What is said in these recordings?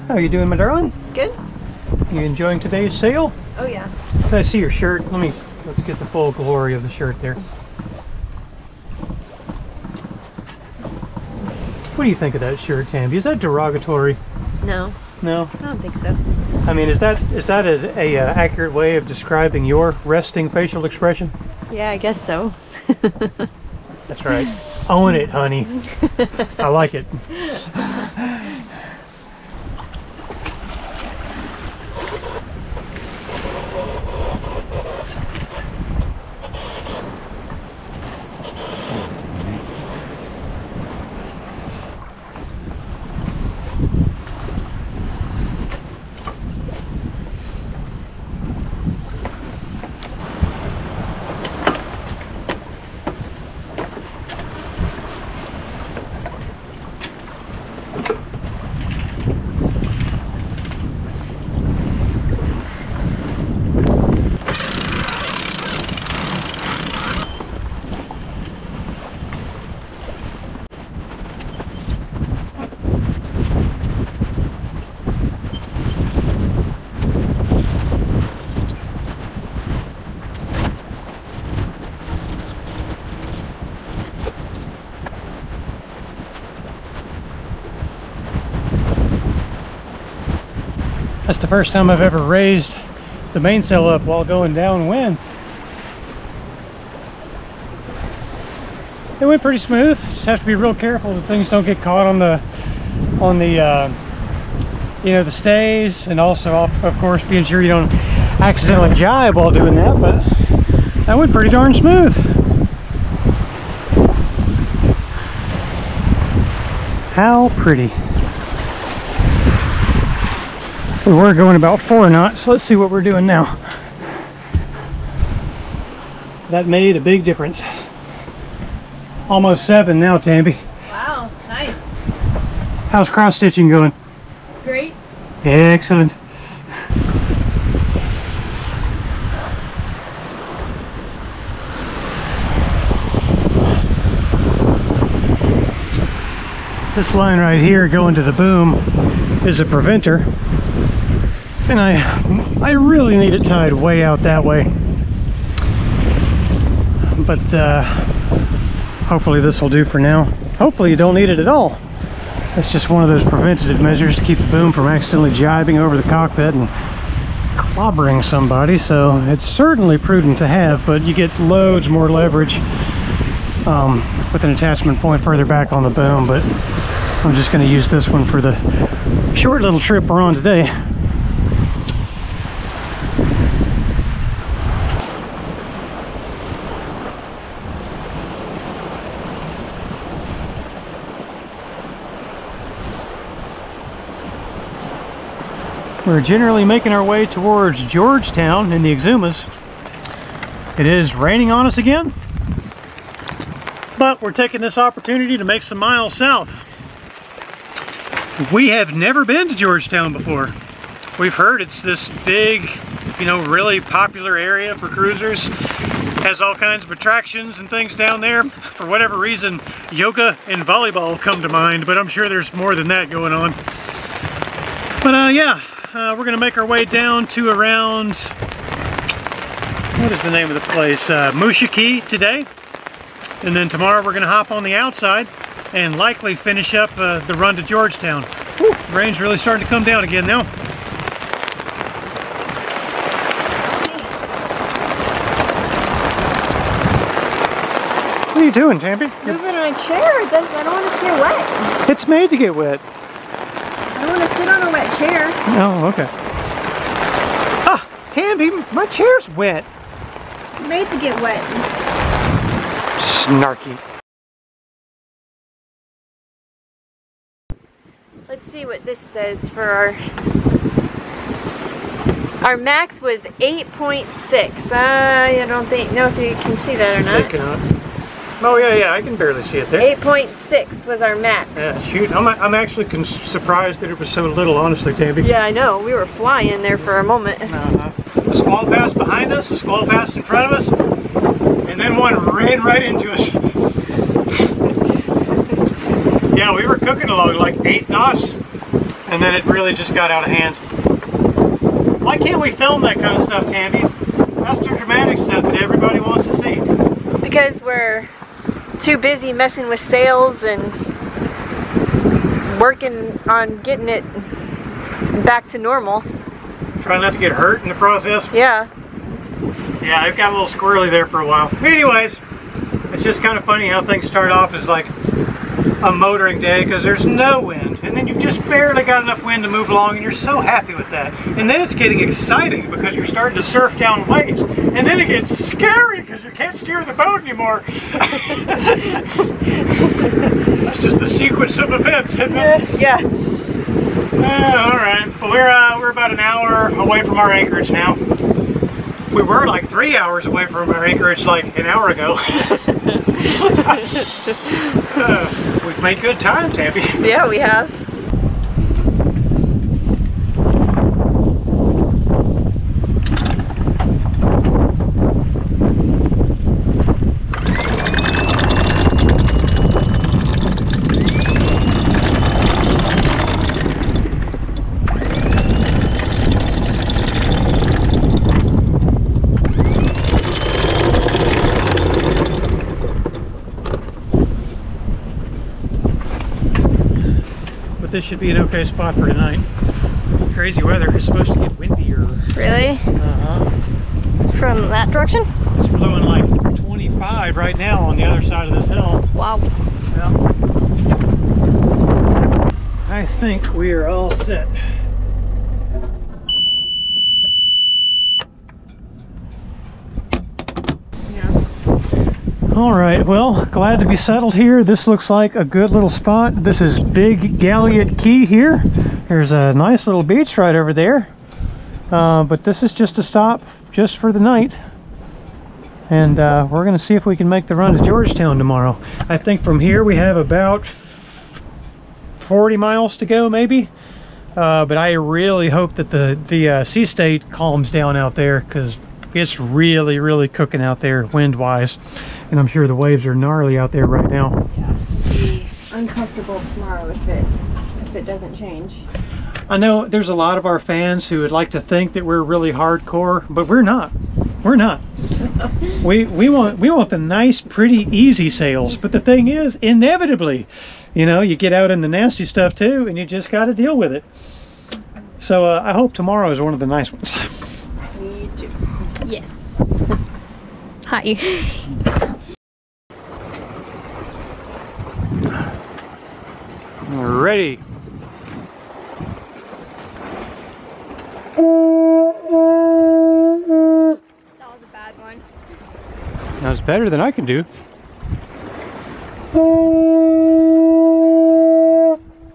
How are you doing, my darling? Good. You enjoying today's sail? Oh yeah. I see your shirt. Let's get the full glory of the shirt there. What do you think of that shirt, Tambi? Is that derogatory? No. No? I don't think so. I mean, is that a accurate way of describing your resting facial expression? Yeah, I guess so. That's right. Own it, honey. I like it. That's the first time I've ever raised the mainsail up while going downwind. It went pretty smooth. Just have to be real careful that things don't get caught on the you know, the stays, and also of course being sure you don't accidentally jibe while doing that. But that went pretty darn smooth. How pretty. We were going about 4 knots. Let's see what we're doing now. That made a big difference. Almost 7 now, Tambi. Wow, nice. How's cross stitching going? Great. Excellent. This line right here going to the boom is a preventer. And I really need it tied way out that way. But hopefully this will do for now. Hopefully you don't need it at all. That's just one of those preventative measures to keep the boom from accidentally jibing over the cockpit and clobbering somebody. So it's certainly prudent to have, but you get loads more leverage with an attachment point further back on the boom. But I'm just going to use this one for the short little trip we're on today. We're generally making our way towards Georgetown in the Exumas. It is raining on us again, but we're taking this opportunity to make some miles south. We have never been to Georgetown before. We've heard it's this big, you know, really popular area for cruisers. Has all kinds of attractions and things down there. For whatever reason, yoga and volleyball come to mind, but I'm sure there's more than that going on. But yeah. We're going to make our way down to around, what is the name of the place? Musha Key today. And then tomorrow we're going to hop on the outside and likely finish up the run to Georgetown. Whew, the rain's really starting to come down again now. What are you doing, Tambi? Moving on a chair. I don't want it to get wet. It's made to get wet. I don't want to sit on a wet chair. Oh, okay. Ah, Tambi, my chair's wet. It's made to get wet. Snarky. Let's see what this says for our max was 8.6. I don't know if you can see that or not. I cannot. Oh yeah, I can barely see it there. 8.6 was our max. Yeah, shoot, I'm actually surprised that it was so little, honestly, Tambi. Yeah, I know. We were flying there for a moment. A squall passed behind us, a squall passed in front of us, and then one ran right into us. Yeah, we were cooking along like 8 knots, and and then it really just got out of hand. Why can't we film that kind of stuff, Tammy? That's the dramatic stuff that everybody wants to see. It's because we're too busy messing with sails and working on getting it back to normal. Trying not to get hurt in the process. Yeah. Yeah, I've got a little squirrely there for a while. Anyways, it's just kind of funny how things start off as like a motoring day because there's no wind, and then you've just barely got enough wind to move along, and you're so happy with that. And then it's getting exciting because you're starting to surf down waves, and then it gets scary because you can't steer the boat anymore. That's just the sequence of events, isn't it? Yeah. All right, well, we're about an hour away from our anchorage now. We were like 3 hours away from our anchorage like an hour ago. We've made good time, Tappy. Yeah, we have. This should be an okay spot for tonight. Crazy weather. It's supposed to get windier. Really? From that direction? It's blowing like 25 right now on the other side of this hill. Wow. Yeah. I think we are all set. All right, well, glad to be settled here. This looks like a good little spot. This is Big Galliot Key here. There's a nice little beach right over there. But this is just a stop just for the night. And we're gonna see if we can make the run to Georgetown tomorrow. I think from here we have about 40 miles to go maybe. But I really hope that the sea state calms down out there, because it's really, really cooking out there wind-wise. And I'm sure the waves are gnarly out there right now. Yeah, it'll be uncomfortable tomorrow if it doesn't change. I know there's a lot of our fans who would like to think that we're really hardcore, but we're not. We're not. we want the nice, pretty, easy sails. But the thing is, inevitably, you know, you get out in the nasty stuff too, and you just got to deal with it. So I hope tomorrow is one of the nice ones. Me too. Yes. Hi. Ready. That was a bad one. That was better than I can do.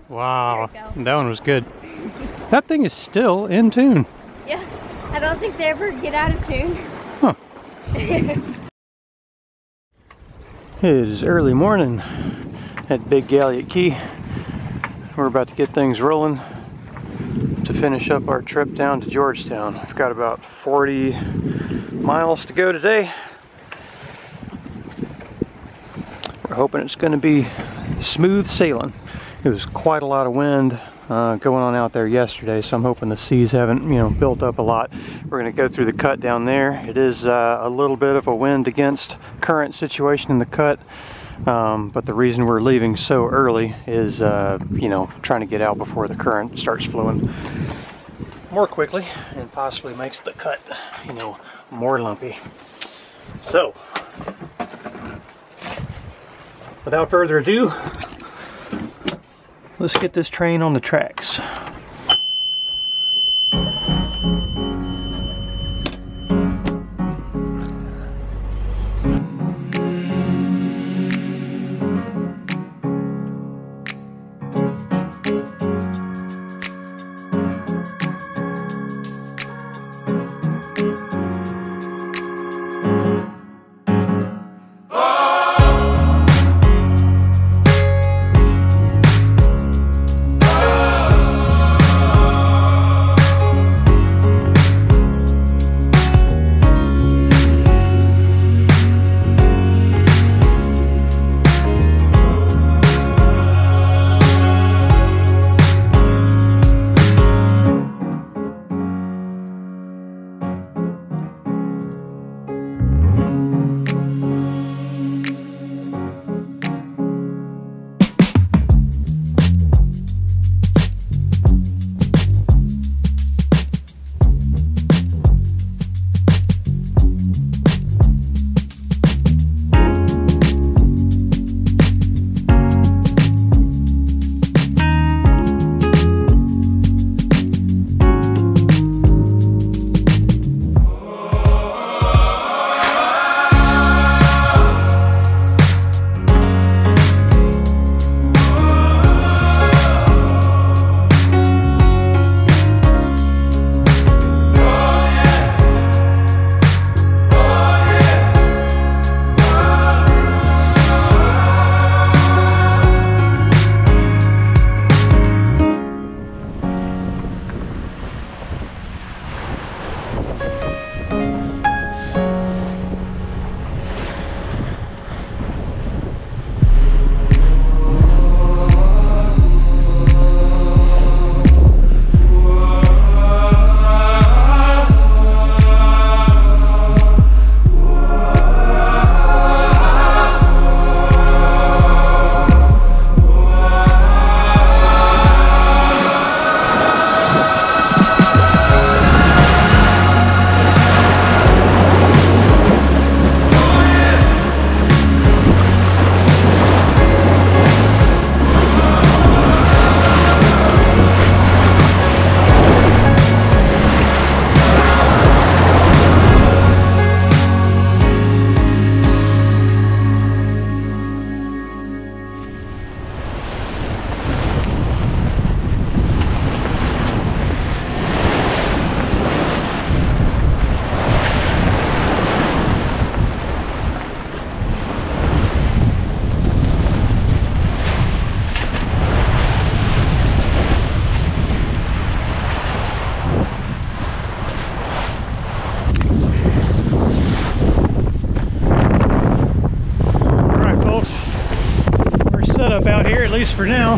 Wow, that one was good. That thing is still in tune. Yeah, I don't think they ever get out of tune. Huh. It is early morning at Big Galliot Key. We're about to get things rolling to finish up our trip down to Georgetown. We've got about 40 miles to go today. We're hoping it's going to be smooth sailing. It was quite a lot of wind going on out there yesterday, so I'm hoping the seas haven't, you know, built up a lot. We're going to go through the cut down there. It is a little bit of a wind against current situation in the cut, but the reason we're leaving so early is, you know, trying to get out before the current starts flowing more quickly and possibly makes the cut, you know, more lumpy. So, without further ado, let's get this train on the tracks. setup out here, at least for now.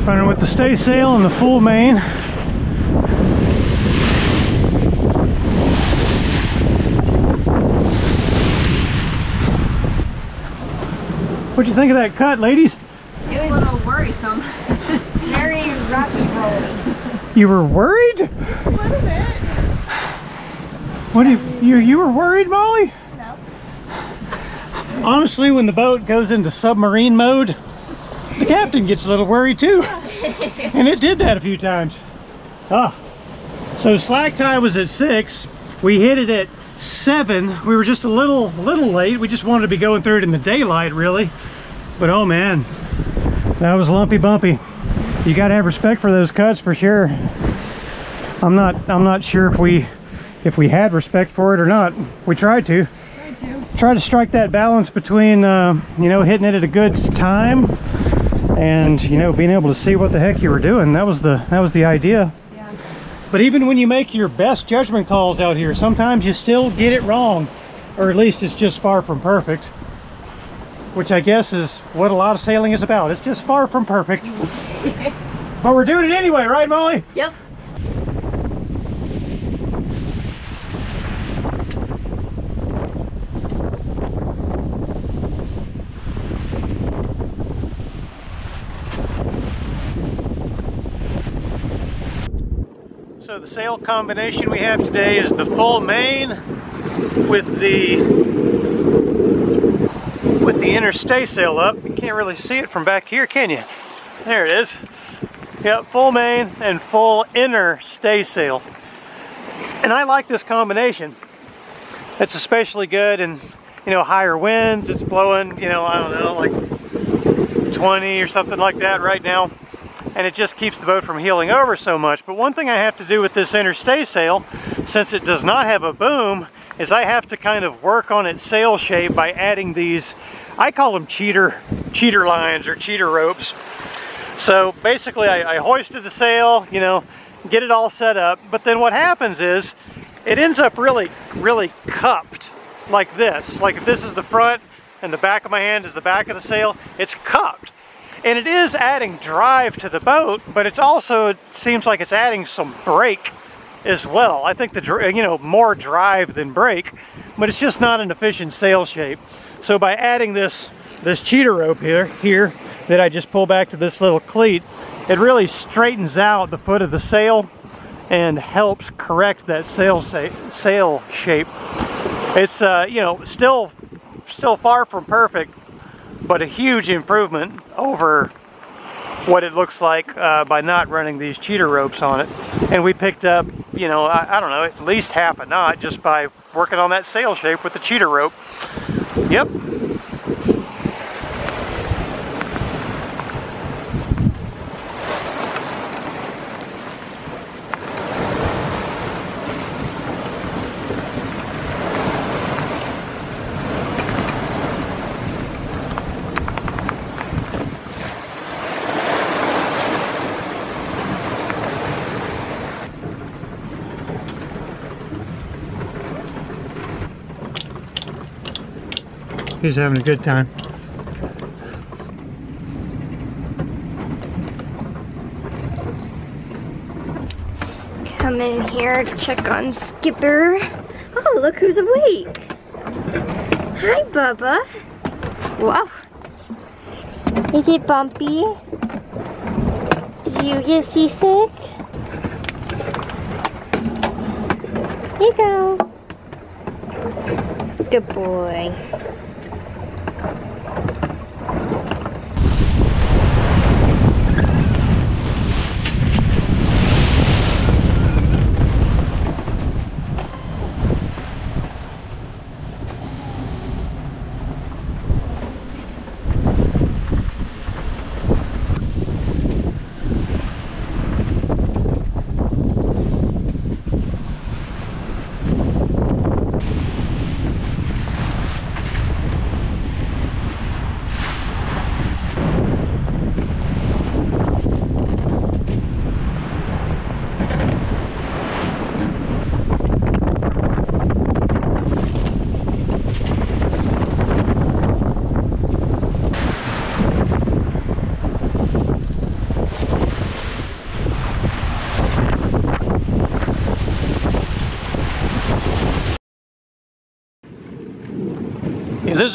Running with the staysail and the full main. What'd you think of that cut, ladies? It was a little worrisome. Very rocky rolling. You were worried? Just a little bit. What do you were worried, Molly? No. Honestly, when the boat goes into submarine mode, the captain gets a little worried too. And it did that a few times. Ah. So slack tie was at 6. We hit it at 7. We were just a little late. We just wanted to be going through it in the daylight, really. But oh man, that was lumpy bumpy. You got to have respect for those cuts for sure. I'm not sure if we had respect for it or not. We tried to. Try to strike that balance between you know, hitting it at a good time and, you know, being able to see what the heck you were doing. That was the idea. Yeah. But even when you make your best judgment calls out here, sometimes you still get it wrong, or at least it's just far from perfect, which I guess is what a lot of sailing is about. It's just far from perfect. But we're doing it anyway, right, Molly? Yep. So the sail combination we have today is the full main with the inner staysail up. You can't really see it from back here, can you? There it is. Yep, full main and full inner staysail. And I like this combination. It's especially good in, you know, higher winds. It's blowing, you know, I don't know, like 20 or something like that right now. And it just keeps the boat from heeling over so much. But one thing I have to do with this inner staysail, since it does not have a boom, is I have to kind of work on its sail shape by adding these, I call them cheater lines or cheater ropes. So basically I hoisted the sail, you know, get it all set up, but then what happens is it ends up really cupped like this. Like if this is the front and the back of my hand is the back of the sail, it's cupped. And it is adding drive to the boat, but it's also, it seems like it's adding some brake as well. I think you know, more drive than brake, but it's just not an efficient sail shape. So by adding this cheater rope here that I just pull back to this little cleat, it really straightens out the foot of the sail and helps correct that sail shape. It's you know, still far from perfect, but a huge improvement over what it looks like by not running these cheater ropes on it. And we picked up, you know, I don't know, at least half a knot just by working on that sail shape with the cheater rope. Yep. He's having a good time. Come in here to check on Skipper. Oh, look who's awake. Hi, Bubba. Wow. Is it bumpy? Did you get seasick? Here you go. Good boy.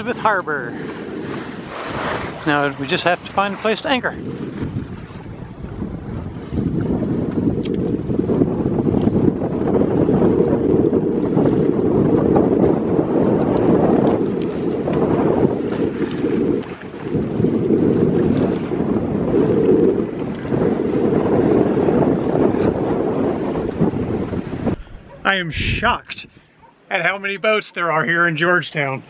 Elizabeth Harbor. Now we just have to find a place to anchor. I am shocked at how many boats there are here in Georgetown.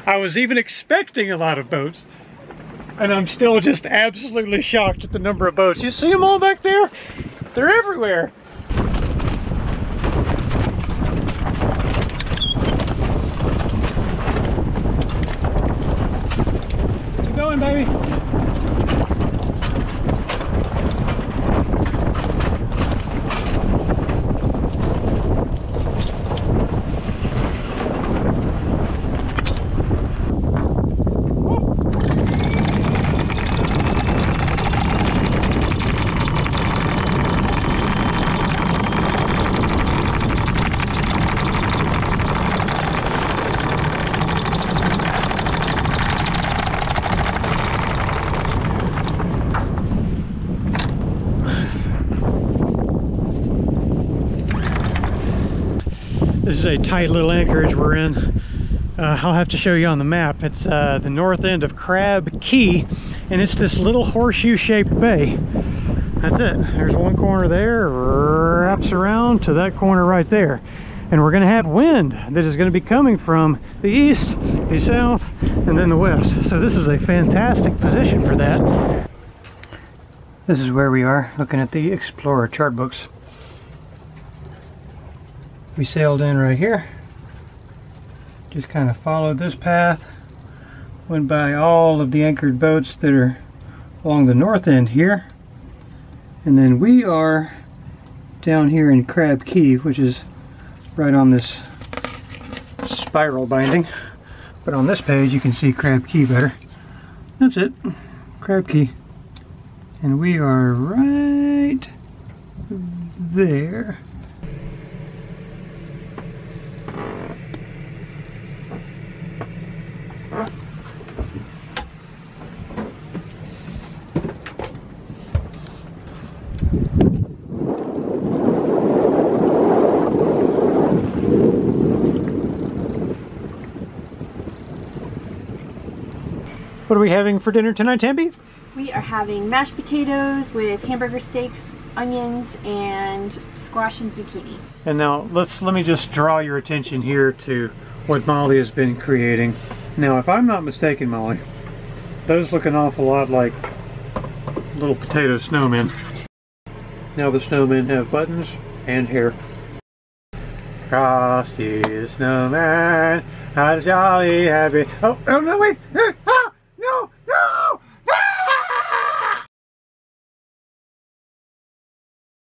I was even expecting a lot of boats, and I'm still just absolutely shocked at the number of boats. You see them all back there? They're everywhere. Keep going, baby. This is a tight little anchorage we're in. I'll have to show you on the map. It's the north end of Crab Key, and it's this little horseshoe-shaped bay. That's it. There's one corner there, wraps around to that corner right there. And we're going to have wind that is going to be coming from the east, the south, and then the west. So this is a fantastic position for that. This is where we are, looking at the Explorer chart books. We sailed in right here, just kind of followed this path, went by all of the anchored boats that are along the north end here, and then we are down here in Crab Key, which is right on this spiral binding, but on this page you can see Crab Key better. That's it, Crab Key, and we are right there. What are we having for dinner tonight, Tambi? We are having mashed potatoes with hamburger steaks, onions, and squash and zucchini. And now let me just draw your attention here to what Molly has been creating. Now, if I'm not mistaken, Molly, those look an awful lot like little potato snowmen. Now the snowmen have buttons and hair. Frosty the snowman had a jolly happy... Oh no, wait!